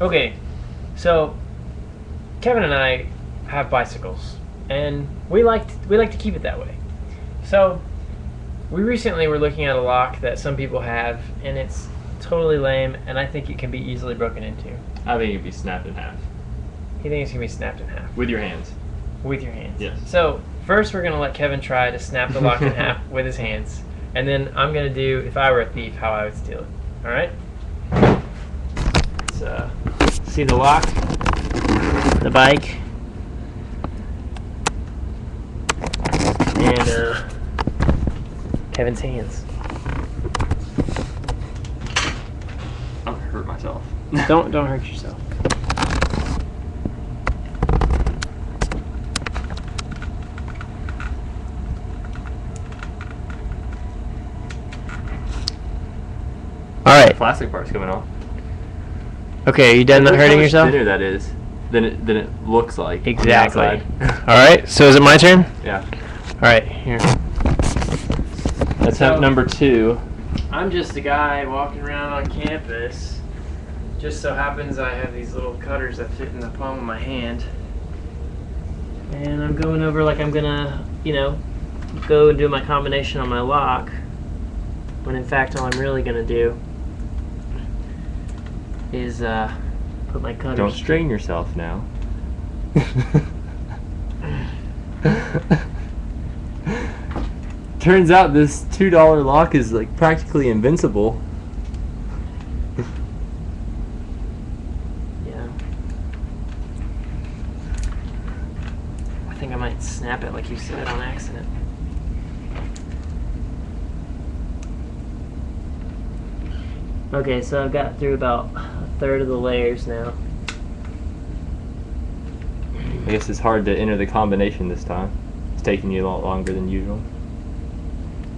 Okay, so Kevin and I have bicycles, and we like to keep it that way. So we recently were looking at a lock that some people have, and it's totally lame, and I think it can be easily broken into. I think it can be snapped in half. You think it's gonna be snapped in half? With your hands. With your hands. Yes. So first we're gonna let Kevin try to snap the lock in half with his hands, and then I'm gonna do, if I were a thief, how I would steal it. All right. Let's see the lock, the bike, and Kevin's hands. I'm gonna hurt myself. Don't hurt yourself. All right. The plastic part's coming off. Okay, you done not hurting yourself? Thinner that is than it looks like. Exactly. On the outside. All right. So is it my turn? Yeah. All right. Here. Attempt number 2. I'm just a guy walking around on campus. Just so happens I have these little cutters that fit in the palm of my hand. And I'm going over like I'm gonna, go and do my combination on my lock. When in fact all I'm really gonna do is put my cutters. Don't strain yourself now. Turns out this $2 lock is like practically invincible. Yeah. I think I might snap it like you said on accident. Okay, so I've got through about a third of the layers now. I guess it's hard to enter the combination this time. It's taking you a lot longer than usual.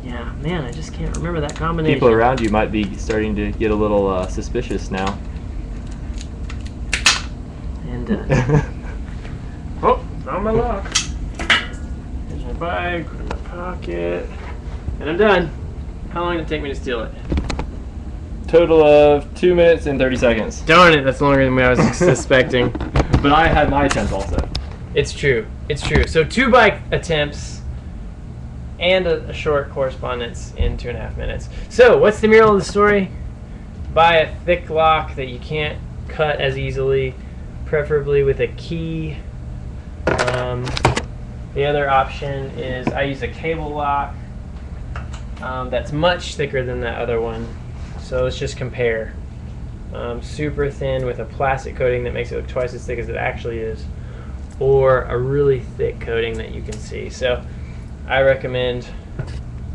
Yeah, man, I just can't remember that combination. People around you might be starting to get a little suspicious now. And, oh, found my lock. Here's my bag, put it in my pocket, and I'm done. How long did it take me to steal it? Total of 2 minutes and 30 seconds. Darn it, that's longer than I was suspecting. But I had my attempt also. It's true. It's true. So 2 bike attempts and a short correspondence in 2.5 minutes. So what's the moral of the story? Buy a thick lock that you can't cut as easily, preferably with a key. The other option is I use a cable lock that's much thicker than that other one. So let's just compare. Super thin with a plastic coating that makes it look twice as thick as it actually is, or a really thick coating that you can see. So I recommend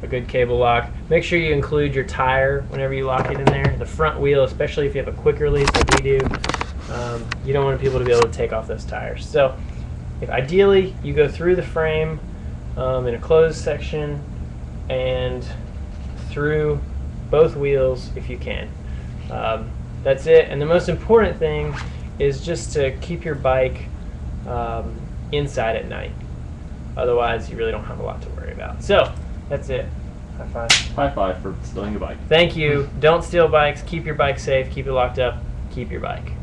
a good cable lock. Make sure you include your tire whenever you lock it in there. The front wheel, especially if you have a quick release like we do, you don't want people to be able to take off those tires. So if ideally you go through the frame in a closed section and through both wheels if you can. That's it. And the most important thing is just to keep your bike inside at night. Otherwise, you really don't have a lot to worry about. So, that's it. High five. High five for stealing a bike. Thank you. Don't steal bikes. Keep your bike safe. Keep it locked up. Keep your bike.